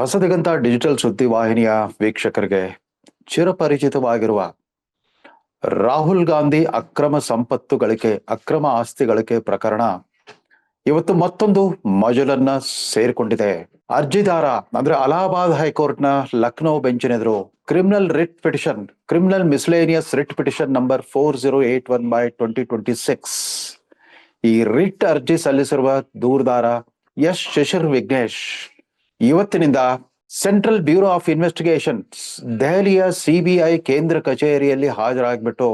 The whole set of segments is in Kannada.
ಹೊಸದಿಗಂತ ಡಿಜಿಟಲ್ ಸುದ್ದಿವಾಹಿನಿಯ ವೀಕ್ಷಕರಿಗೆ ಚಿರಪರಿಚಿತವಾಗಿರುವ ರಾಹುಲ್ ಗಾಂಧಿ ಅಕ್ರಮ ಸಂಪತ್ತು ಗಳಿಕೆ ಅಕ್ರಮ ಆಸ್ತಿ ಗಳಿಕೆ ಪ್ರಕರಣ ಇವತ್ತು ಮತ್ತೊಂದು ಮಜಲನ್ನ ಸೇರಿಕೊಂಡಿದೆ. ಅರ್ಜಿದಾರ ಅಂದ್ರೆ ಅಲಹಾಬಾದ್ ಹೈಕೋರ್ಟ್ನ ಲಕ್ನೋ ಬೆಂಚಿನೆದುರು criminal miscellaneous writ petition number 4081/2026 ಈ ರಿಟ್ ಅರ್ಜಿ ಸಲ್ಲಿಸಿರುವ ದೂರುದಾರ ಎಸ್ ಶಶಿರ್ ವಿಘ್ನೇಶ್ ಇವತ್ತಿನಿಂದ ಸೆಂಟ್ರಲ್ ಬ್ಯೂರೋ ಆಫ್ ಇನ್ವೆಸ್ಟಿಗೇಷನ್ ದೆಹಲಿಯ ಸಿಬಿಐ ಕೇಂದ್ರ ಕಚೇರಿಯಲ್ಲಿ ಹಾಜರಾಗ್ಬಿಟ್ಟು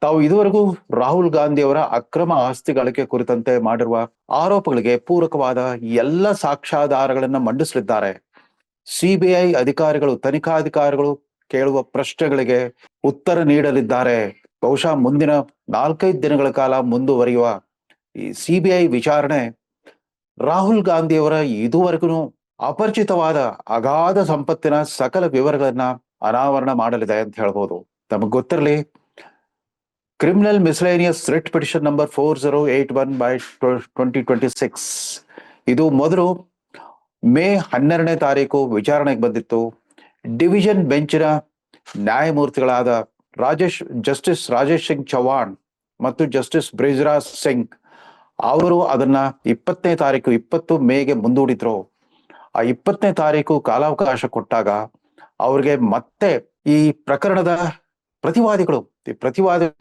ತಾವು ಇದುವರೆಗೂ ರಾಹುಲ್ ಗಾಂಧಿ ಅವರ ಅಕ್ರಮ ಆಸ್ತಿ ಗಳಿಕೆ ಕುರಿತಂತೆ ಮಾಡಿರುವ ಆರೋಪಗಳಿಗೆ ಪೂರಕವಾದ ಎಲ್ಲ ಸಾಕ್ಷ್ಯಾಧಾರಗಳನ್ನ ಮಂಡಿಸಲಿದ್ದಾರೆ. ಸಿಬಿಐ ಅಧಿಕಾರಿಗಳು ತನಿಖಾಧಿಕಾರಿಗಳು ಕೇಳುವ ಪ್ರಶ್ನೆಗಳಿಗೆ ಉತ್ತರ ನೀಡಲಿದ್ದಾರೆ. ಬಹುಶಃ ಮುಂದಿನ 4-5 ದಿನಗಳ ಕಾಲ ಮುಂದುವರಿಯುವ ಈ ಸಿಬಿಐ ವಿಚಾರಣೆ ರಾಹುಲ್ ಗಾಂಧಿ ಅವರ ಇದುವರೆಗೂ ಅಪರಿಚಿತವಾದ ಅಗಾಧ ಸಂಪತ್ತಿನ ಸಕಲ ವಿವರಗಳನ್ನ ಅನಾವರಣ ಮಾಡಲಿದೆ ಅಂತ ಹೇಳ್ಬೋದು. ನಮಗ್ ಗೊತ್ತಿರಲಿ, criminal miscellaneous writ petition number 4081/2026 ಇದು ಮೊದಲು ಮೇ 12ನೇ ತಾರೀಕು ವಿಚಾರಣೆಗೆ ಬಂದಿತ್ತು. ಡಿವಿಷನ್ ಬೆಂಚಿನ ನ್ಯಾಯಮೂರ್ತಿಗಳಾದ ಜಸ್ಟಿಸ್ ರಾಜೇಶ್ ಸಿಂಗ್ ಚೌಹಾಣ್ ಮತ್ತು ಜಸ್ಟಿಸ್ ಬ್ರಿಜ್ರಾಜ್ ಸಿಂಗ್ ಅವರು ಅದನ್ನ 20 ಮೇಗೆ ಮುಂದೂಡಿದ್ರು. ಆ 20ನೇ ತಾರೀಕು ಕಾಲಾವಕಾಶ ಕೊಟ್ಟಾಗ ಅವ್ರಿಗೆ ಮತ್ತೆ ಈ ಪ್ರಕರಣದ ಪ್ರತಿವಾದಿಗಳು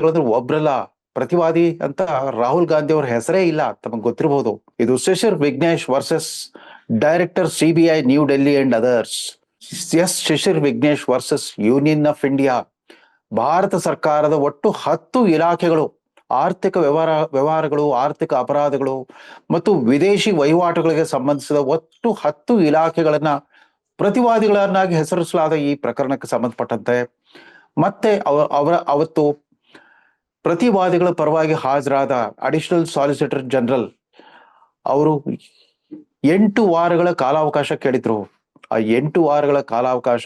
ಅಂದ್ರೆ ಒಬ್ರಲ್ಲ, ಪ್ರತಿವಾದಿ ಅಂತ ರಾಹುಲ್ ಗಾಂಧಿ ಅವ್ರ ಹೆಸರೇ ಇಲ್ಲ, ತಮಗೆ ಗೊತ್ತಿರಬಹುದು. ಇದು Shashir Vignesh versus director CBI New Delhi and others. S Shashir Vignesh versus Union of India. ಭಾರತ ಸರ್ಕಾರದ ಒಟ್ಟು 10 ಇಲಾಖೆಗಳು, ಆರ್ಥಿಕ ವ್ಯವಹಾರಗಳು, ಆರ್ಥಿಕ ಅಪರಾಧಗಳು ಮತ್ತು ವಿದೇಶಿ ವಹಿವಾಟುಗಳಿಗೆ ಸಂಬಂಧಿಸಿದ ಒಟ್ಟು 10 ಇಲಾಖೆಗಳನ್ನ ಪ್ರತಿವಾದಿಗಳನ್ನಾಗಿ ಹೆಸರಿಸಲಾದ ಈ ಪ್ರಕರಣಕ್ಕೆ ಸಂಬಂಧಪಟ್ಟಂತೆ ಮತ್ತೆ ಅವತ್ತು ಪ್ರತಿವಾದಿಗಳ ಪರವಾಗಿ ಹಾಜರಾದ ಅಡಿಷನಲ್ ಸಾಲಿಸಿಟರ್ ಜನರಲ್ ಅವರು 8 ವಾರಗಳ ಕಾಲಾವಕಾಶ ಕೇಳಿದ್ರು. ಆ 8 ವಾರಗಳ ಕಾಲಾವಕಾಶ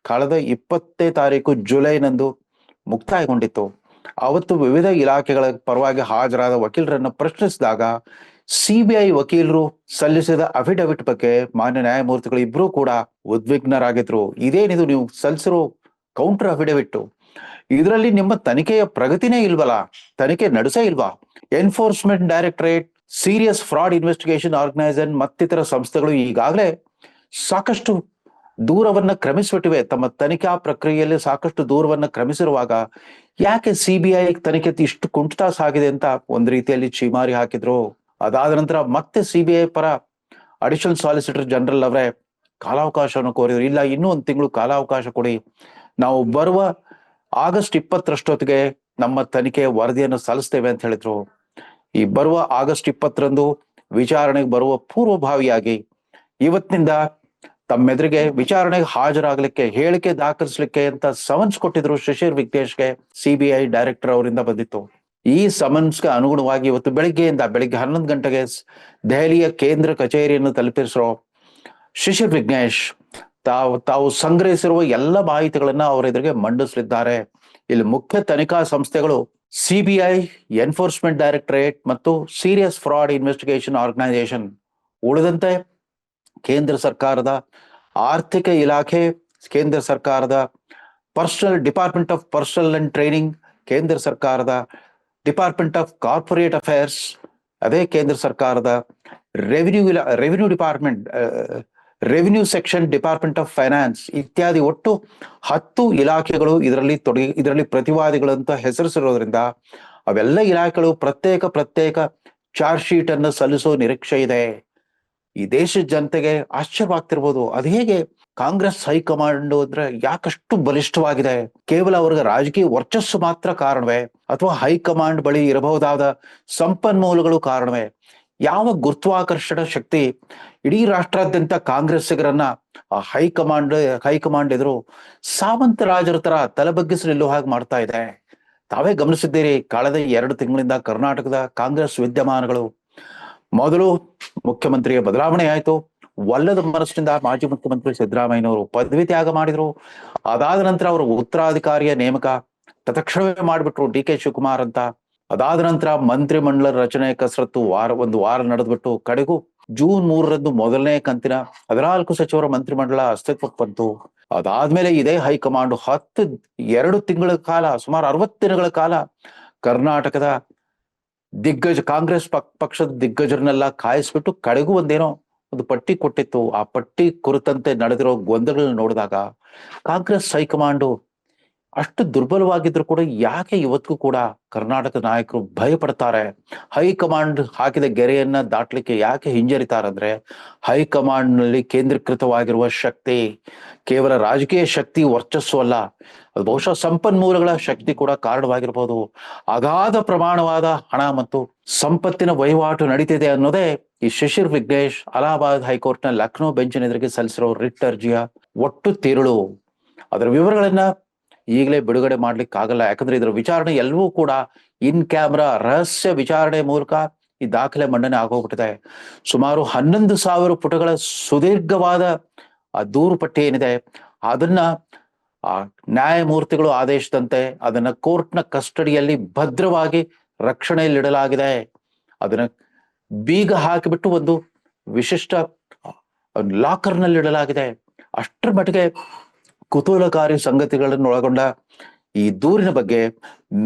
ಕಳೆದ 20ನೇ ತಾರೀಕು ಜುಲೈನಂದು ಮುಕ್ತಾಯಗೊಂಡಿತ್ತು. ಅವತ್ತು ವಿವಿಧ ಇಲಾಖೆಗಳ ಪರವಾಗಿ ಹಾಜರಾದ ವಕೀಲರನ್ನು ಪ್ರಶ್ನಿಸಿದಾಗ ಸಿಬಿಐ ವಕೀಲರು ಸಲ್ಲಿಸಿದ ಅಫಿಡವಿಟ್ ಬಗ್ಗೆ ಮಾನ್ಯ ನ್ಯಾಯಮೂರ್ತಿಗಳು ಇಬ್ರು ಕೂಡ ಉದ್ವಿಗ್ನರಾಗಿದ್ರು. ಇದೇನಿದು ನೀವು ಸಲ್ಲಿಸಿರೋ ಕೌಂಟರ್ ಅಫಿಡವಿಟ್, ಇದರಲ್ಲಿ ನಿಮ್ಮ ತನಿಖೆಯ ಪ್ರಗತಿನೇ ಇಲ್ವಲ್ಲ, ತನಿಖೆ ನಡೆಸೇ ಇಲ್ವಾ? Enforcement directorate, serious fraud investigation organisation ಮತ್ತಿತರ ಸಂಸ್ಥೆಗಳು ಈಗಾಗಲೇ ಸಾಕಷ್ಟು ದೂರವನ್ನ ಕ್ರಮಿಸಿಬಿಟ್ಟಿವೆ. ತಮ್ಮ ತನಿಖಾ ಪ್ರಕ್ರಿಯೆಯಲ್ಲಿ ಸಾಕಷ್ಟು ದೂರವನ್ನ ಕ್ರಮಿಸಿರುವಾಗ ಯಾಕೆ ಸಿಬಿಐ ತನಿಖೆ ಇಷ್ಟು ಕುಂಠಿತ ಸಾಗಿದೆ ಅಂತ ಒಂದ್ ರೀತಿಯಲ್ಲಿ ಚೀಮಾರಿ ಹಾಕಿದ್ರು. ಅದಾದ ನಂತರ ಮತ್ತೆ ಸಿಬಿಐ ಪರ ಅಡಿಷನಲ್ ಸಾಲಿಸಿಟರ್ ಜನರಲ್ ಅವರೇ ಕಾಲಾವಕಾಶವನ್ನು ಕೋರಿದ್ರು. ಇಲ್ಲ, ಇನ್ನೂ 1 ತಿಂಗಳು ಕಾಲಾವಕಾಶ ಕೊಡಿ, ನಾವು ಬರುವ ಆಗಸ್ಟ್ 20ರಷ್ಟೊತ್ತಿಗೆ ನಮ್ಮ ತನಿಖೆಯ ವರದಿಯನ್ನು ಸಲ್ಲಿಸ್ತೇವೆ ಅಂತ ಹೇಳಿದ್ರು. ಈ ಬರುವ ಆಗಸ್ಟ್ 20ರಂದು ವಿಚಾರಣೆಗೆ ಬರುವ ಪೂರ್ವಭಾವಿಯಾಗಿ ಇವತ್ತಿನಿಂದ ತಮ್ಮೆದುರಿಗೆ ವಿಚಾರಣೆಗೆ ಹಾಜರಾಗಲಿಕ್ಕೆ, ಹೇಳಿಕೆ ದಾಖಲಿಸಲಿಕ್ಕೆ ಅಂತ ಸಮನ್ಸ್ ಕೊಟ್ಟಿದ್ರು ಶಶಿರ್ ವಿಘ್ನೇಶ್ಗೆ. ಸಿಬಿಐ ಡೈರೆಕ್ಟರ್ ಅವರಿಂದ ಬಂದಿತ್ತು. ಈ ಸಮನ್ಸ್ಗೆ ಅನುಗುಣವಾಗಿ ಇವತ್ತು ಬೆಳಿಗ್ಗೆ 11 ಗಂಟೆಗೆ ದೆಹಲಿಯ ಕೇಂದ್ರ ಕಚೇರಿಯನ್ನು ತಲುಪಿಸಿರೋ ಶಶಿರ್ ವಿಘ್ನೇಶ್ ತಾವು ಸಂಗ್ರಹಿಸಿರುವ ಎಲ್ಲ ಮಾಹಿತಿಗಳನ್ನ ಅವರ ಎದುರಿಗೆ ಮಂಡಿಸಲಿದ್ದಾರೆ. ಇಲ್ಲಿ ಮುಖ್ಯ ತನಿಖಾ ಸಂಸ್ಥೆಗಳು ಸಿಬಿಐ, ಎನ್ಫೋರ್ಸ್ಮೆಂಟ್ ಡೈರೆಕ್ಟರೇಟ್ ಮತ್ತು ಸೀರಿಯಸ್ ಫ್ರಾಡ್ ಇನ್ವೆಸ್ಟಿಗೇಷನ್ ಆರ್ಗನೈಸೇಷನ್. ಉಳಿದಂತೆ ಕೇಂದ್ರ ಸರ್ಕಾರದ ಆರ್ಥಿಕ ಇಲಾಖೆ, ಕೇಂದ್ರ ಸರ್ಕಾರದ department of personal and training, ಕೇಂದ್ರ ಸರ್ಕಾರದ ಡಿಪಾರ್ಟ್ಮೆಂಟ್ ಆಫ್ ಕಾರ್ಪೊರೇಟ್ ಅಫೇರ್ಸ್, ಅದೇ ಕೇಂದ್ರ ಸರ್ಕಾರದ revenue department, revenue section, department of finance ಇತ್ಯಾದಿ ಒಟ್ಟು 10 ಇಲಾಖೆಗಳು ಇದರಲ್ಲಿ ಪ್ರತಿವಾದಿಗಳಂತ ಹೆಸರಿಸಿರೋದ್ರಿಂದ ಅವೆಲ್ಲ ಇಲಾಖೆಗಳು ಪ್ರತ್ಯೇಕ ಚಾರ್ಜ್ ಶೀಟ್ ಅನ್ನು ಸಲ್ಲಿಸೋ ನಿರೀಕ್ಷೆ ಇದೆ. ಈ ದೇಶದ ಜನತೆಗೆ ಆಶ್ಚರ್ಯವಾಗ್ತಿರ್ಬೋದು, ಅದು ಹೇಗೆ ಕಾಂಗ್ರೆಸ್ ಹೈಕಮಾಂಡ್ ಅಂದ್ರೆ ಯಾಕಷ್ಟು ಬಲಿಷ್ಠವಾಗಿದೆ? ಕೇವಲ ಅವ್ರಿಗೆ ರಾಜಕೀಯ ವರ್ಚಸ್ಸು ಮಾತ್ರ ಕಾರಣವೇ, ಅಥವಾ ಹೈಕಮಾಂಡ್ ಬಳಿ ಇರಬಹುದಾದ ಸಂಪನ್ಮೂಲಗಳು ಕಾರಣವೇ? ಯಾವ ಗುರುತ್ವಾಕರ್ಷಣ ಶಕ್ತಿ ಇಡೀ ರಾಷ್ಟ್ರಾದ್ಯಂತ ಕಾಂಗ್ರೆಸ್ಸಿಗರನ್ನ ಆ ಹೈಕಮಾಂಡ್ ಎದುರು ಸಾಮಂತ ರಾಜರ ತರ ತಲೆಬಗ್ಗಿಸಿ ನಿಲ್ಲುವ ಹಾಗೆ ಮಾಡ್ತಾ ಇದೆ? ತಾವೇ ಗಮನಿಸಿದ್ದೀರಿ, ಕಳೆದ 2 ತಿಂಗಳಿಂದ ಕರ್ನಾಟಕದ ಕಾಂಗ್ರೆಸ್ ವಿದ್ಯಮಾನಗಳು. ಮೊದಲು ಮುಖ್ಯಮಂತ್ರಿಯ ಬದಲಾವಣೆ ಆಯ್ತು. ಒಲ್ಲದ ಮನಸ್ಸಿನಿಂದ ಮಾಜಿ ಮುಖ್ಯಮಂತ್ರಿ ಸಿದ್ದರಾಮಯ್ಯನವರು ಪದವಿ ತ್ಯಾಗ ಮಾಡಿದ್ರು. ಅದಾದ ನಂತರ ಅವರು ಉತ್ತರಾಧಿಕಾರಿಯ ನೇಮಕ ತತ್ಕ್ಷಣವೇ ಮಾಡಿಬಿಟ್ರು, ಡಿ.ಕೆ. ಶಿವಕುಮಾರ್ ಅಂತ. ಅದಾದ ನಂತರ ಮಂತ್ರಿ ಮಂಡಲ ರಚನೆ ಕಸರತ್ತು ಒಂದು ವಾರ ನಡೆದ್ಬಿಟ್ಟು ಕಡೆಗೂ ಜೂನ್ 3ರಂದು ಮೊದಲನೇ ಕಂತಿನ 14 ಸಚಿವರ ಮಂತ್ರಿಮಂಡಲ ಅಸ್ತಿತ್ವಕ್ಕೆ ಬಂತು. ಅದಾದ್ಮೇಲೆ ಇದೇ ಹೈಕಮಾಂಡ್ 2 ತಿಂಗಳ ಕಾಲ, ಸುಮಾರು 60 ದಿನಗಳ ಕಾಲ ಕರ್ನಾಟಕದ ಕಾಂಗ್ರೆಸ್ ಪಕ್ಷದ ದಿಗ್ಗಜರನ್ನೆಲ್ಲ ಕಾಯಿಸ್ಬಿಟ್ಟು ಕಡೆಗೂ ಒಂದು ಪಟ್ಟಿ ಕೊಟ್ಟಿತ್ತು. ಆ ಪಟ್ಟಿ ಕುರಿತಂತೆ ನಡೆದಿರೋ ಗೊಂದಲಗಳನ್ನ ನೋಡಿದಾಗ ಕಾಂಗ್ರೆಸ್ ಹೈಕಮಾಂಡು ಅಷ್ಟು ದುರ್ಬಲವಾಗಿದ್ರು ಕೂಡ ಯಾಕೆ ಇವತ್ತಿಗೂ ಕೂಡ ಕರ್ನಾಟಕ ನಾಯಕರು ಭಯ ಪಡ್ತಾರೆ? ಹೈಕಮಾಂಡ್ ಹಾಕಿದ ಗೆರೆಯನ್ನ ದಾಟ್ಲಿಕ್ಕೆ ಯಾಕೆ ಹಿಂಜರಿತಾರಂದ್ರೆ, ಹೈಕಮಾಂಡ್ ನಲ್ಲಿ ಕೇಂದ್ರೀಕೃತವಾಗಿರುವ ಶಕ್ತಿ ಕೇವಲ ರಾಜಕೀಯ ಶಕ್ತಿ ವರ್ಚಸ್ಸು ಅಲ್ಲ, ಅದು ಬಹುಶಃ ಸಂಪನ್ಮೂಲಗಳ ಶಕ್ತಿ ಕೂಡ ಕಾರಣವಾಗಿರ್ಬೋದು. ಅಗಾಧ ಪ್ರಮಾಣವಾದ ಹಣ ಮತ್ತು ಸಂಪತ್ತಿನ ವಹಿವಾಟು ನಡೀತಿದೆ ಅನ್ನೋದೇ ಈ ಶಿಶಿರ್ ವಿಘ್ನೇಶ್ ಅಲಹಾಬಾದ್ ಹೈಕೋರ್ಟ್ ನ ಲಕ್ನೋ ಬೆಂಚಿನ ಎದುರಿಗೆ ಸಲ್ಲಿಸಿರೋ ರಿಟ್ ಅರ್ಜಿಯ ಒಟ್ಟು ತಿರುಳು. ಅದರ ವಿವರಗಳನ್ನ ಈಗಲೇ ಬಿಡುಗಡೆ ಮಾಡ್ಲಿಕ್ಕೆ ಆಗಲ್ಲ, ಯಾಕಂದ್ರೆ ಇದರ ವಿಚಾರಣೆ ಎಲ್ಲವೂ ಕೂಡ ಇನ್ ಕ್ಯಾಮ್ರಾ ರಹಸ್ಯ ವಿಚಾರಣೆ ಮೂಲಕ ಈ ದಾಖಲೆ ಮಂಡನೆ ಆಗೋಗ್ಬಿಟ್ಟಿದೆ. ಸುಮಾರು 11,000 ಪುಟಗಳ ಸುದೀರ್ಘವಾದ ಆ ದೂರು ಪಟ್ಟಿ ಏನಿದೆ ಅದನ್ನ ನ್ಯಾಯಮೂರ್ತಿಗಳು ಆದೇಶದಂತೆ ಅದನ್ನ ಕೋರ್ಟ್ನ ಕಸ್ಟಡಿಯಲ್ಲಿ ಭದ್ರವಾಗಿ ರಕ್ಷಣೆಯಲ್ಲಿಡಲಾಗಿದೆ. ಅದನ್ನ ಬೀಗ ಹಾಕಿಬಿಟ್ಟು ಒಂದು ವಿಶಿಷ್ಟ ಲಾಕರ್ನಲ್ಲಿ ಇಡಲಾಗಿದೆ. ಅಷ್ಟರ ಮಟ್ಟಿಗೆ ಕುತೂಹಲಕಾರಿ ಸಂಗತಿಗಳನ್ನು ಒಳಗೊಂಡ ಈ ದೂರಿನ ಬಗ್ಗೆ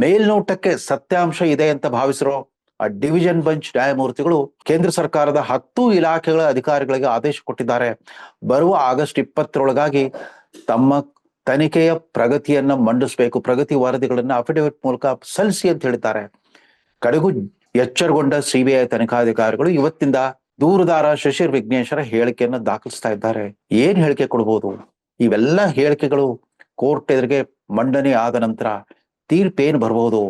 ಮೇಲ್ನೋಟಕ್ಕೆ ಸತ್ಯಾಂಶ ಇದೆ ಅಂತ ಭಾವಿಸಿರೋ ಆ ಡಿವಿಷನ್ ಬೆಂಚ್ ನ್ಯಾಯಮೂರ್ತಿಗಳು ಕೇಂದ್ರ ಸರ್ಕಾರದ 10 ಇಲಾಖೆಗಳ ಅಧಿಕಾರಿಗಳಿಗೆ ಆದೇಶ ಕೊಟ್ಟಿದ್ದಾರೆ. ಬರುವ ಆಗಸ್ಟ್ 20ರೊಳಗಾಗಿ ತಮ್ಮ ತನಿಖೆಯ ಪ್ರಗತಿಯನ್ನ ಮಂಡಿಸಬೇಕು, ಪ್ರಗತಿ ವರದಿಗಳನ್ನ ಅಫಿಡವಿಟ್ ಮೂಲಕ ಸಲ್ಲಿಸಿ ಅಂತ ಹೇಳಿದ್ದಾರೆ. ಕಡೆಗೂ ಎಚ್ಚರಗೊಂಡ ಸಿಬಿಐ ತನಿಖಾಧಿಕಾರಿಗಳು ಇವತ್ತಿಂದ ದೂರುದಾರ ಶಿಶಿರ್ ವಿಘ್ನೇಶ್ವರ ಹೇಳಿಕೆಯನ್ನ ದಾಖಲಿಸ್ತಾ ಇದ್ದಾರೆ. ಏನ್ ಹೇಳಿಕೆ ಕೊಡ್ಬೋದು? ಇವೆಲ್ಲ ಹೇಳಿಕೆಗಳು ಕೋರ್ಟ್ ಎದುರಿಗೆ ಮಂಡನೆ ಆದ ನಂತರ ತೀರ್ಪೇನು ಬರಬಹುದು?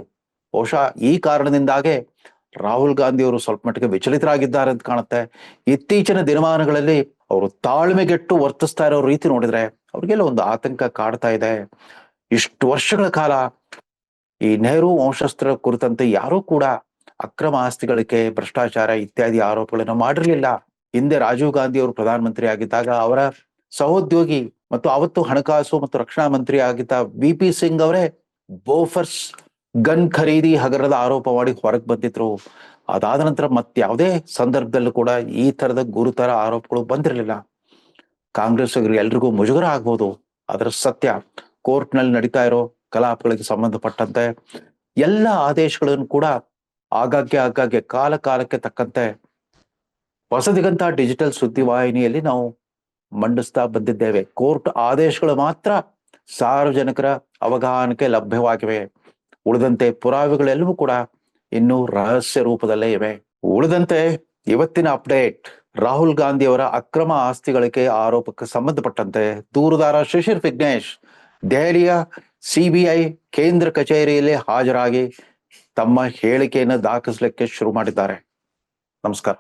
ಬಹುಶಃ ಈ ಕಾರಣದಿಂದಾಗೆ ರಾಹುಲ್ ಗಾಂಧಿ ಅವರು ಸ್ವಲ್ಪ ಮಟ್ಟಿಗೆ ವಿಚಲಿತರಾಗಿದ್ದಾರೆ ಅಂತ ಕಾಣುತ್ತೆ. ಇತ್ತೀಚಿನ ದಿನಮಾನಗಳಲ್ಲಿ ಅವರು ತಾಳ್ಮೆಗೆಟ್ಟು ವರ್ತಿಸ್ತಾ ಇರೋ ರೀತಿ ನೋಡಿದ್ರೆ ಅವ್ರಿಗೆಲ್ಲ ಒಂದು ಆತಂಕ ಕಾಡ್ತಾ ಇದೆ. ಇಷ್ಟು ವರ್ಷಗಳ ಕಾಲ ಈ ನೆಹರು ವಂಶಸ್ಥರ ಕುರಿತಂತೆ ಯಾರೂ ಕೂಡ ಅಕ್ರಮ ಆಸ್ತಿ ಗಳಿಕೆ, ಭ್ರಷ್ಟಾಚಾರ ಇತ್ಯಾದಿ ಆರೋಪಗಳನ್ನು ಮಾಡಿರ್ಲಿಲ್ಲ. ಹಿಂದೆ ರಾಜೀವ್ ಗಾಂಧಿ ಅವರು ಪ್ರಧಾನಮಂತ್ರಿ ಆಗಿದ್ದಾಗ ಅವರ ಸಹೋದ್ಯೋಗಿ ಮತ್ತು ಅವತ್ತು ಹಣಕಾಸು ಮತ್ತು ರಕ್ಷಣಾ ಮಂತ್ರಿ ಆಗಿದ್ದ VP ಸಿಂಗ್ ಅವರೇ ಬೋಫರ್ಸ್ ಗನ್ ಖರೀದಿ ಹಗರಣದ ಆರೋಪ ಮಾಡಿ ಹೊರಗೆ ಬಂದಿದ್ರು. ಅದಾದ ನಂತರ ಮತ್ಯಾವುದೇ ಸಂದರ್ಭದಲ್ಲೂ ಕೂಡ ಈ ತರದ ಗುರುತರ ಆರೋಪಗಳು ಬಂದಿರಲಿಲ್ಲ. ಕಾಂಗ್ರೆಸ್ ಎಲ್ರಿಗೂ ಮುಜುಗರ ಆಗ್ಬೋದು, ಅದರ ಸತ್ಯ. ಕೋರ್ಟ್ ನಲ್ಲಿ ನಡೀತಾ ಇರೋ ಕಲಾಪಗಳಿಗೆ ಸಂಬಂಧಪಟ್ಟಂತೆ ಎಲ್ಲ ಆದೇಶಗಳನ್ನು ಕೂಡ ಆಗಾಗ್ಗೆ ಕಾಲ ಕಾಲಕ್ಕೆ ತಕ್ಕಂತೆ ಹೊಸದಿಗಂತ ಡಿಜಿಟಲ್ ಸುದ್ದಿವಾಹಿನಿಯಲ್ಲಿ ನಾವು ಮಂಡಿಸ್ತಾ ಬಂದಿದ್ದೇವೆ. ಕೋರ್ಟ್ ಆದೇಶಗಳು ಮಾತ್ರ ಸಾರ್ವಜನಿಕರ ಅವಗಾಹನಕ್ಕೆ ಲಭ್ಯವಾಗಿವೆ. ಉಳಿದಂತೆ ಪುರಾವೆಗಳೆಲ್ಲವೂ ಕೂಡ ಇನ್ನೂ ರಹಸ್ಯ ರೂಪದಲ್ಲೇ ಇವೆ. ಉಳಿದಂತೆ ಇವತ್ತಿನ ಅಪ್ಡೇಟ್: ರಾಹುಲ್ ಗಾಂಧಿ ಅವರ ಅಕ್ರಮ ಆಸ್ತಿ ಗಳಿಕೆ ಆರೋಪಕ್ಕೆ ಸಂಬಂಧಪಟ್ಟಂತೆ ದೂರುದಾರ ಶಿಶಿರ್ ವಿಘ್ನೇಶ್ ದೆಹಲಿಯ ಸಿಬಿಐ ಕೇಂದ್ರ ಕಚೇರಿಯಲ್ಲಿ ಹಾಜರಾಗಿ ತಮ್ಮ ಹೇಳಿಕೆಯನ್ನು ದಾಖಲಿಸಲಿಕ್ಕೆ ಶುರು ಮಾಡಿದ್ದಾರೆ. ನಮಸ್ಕಾರ.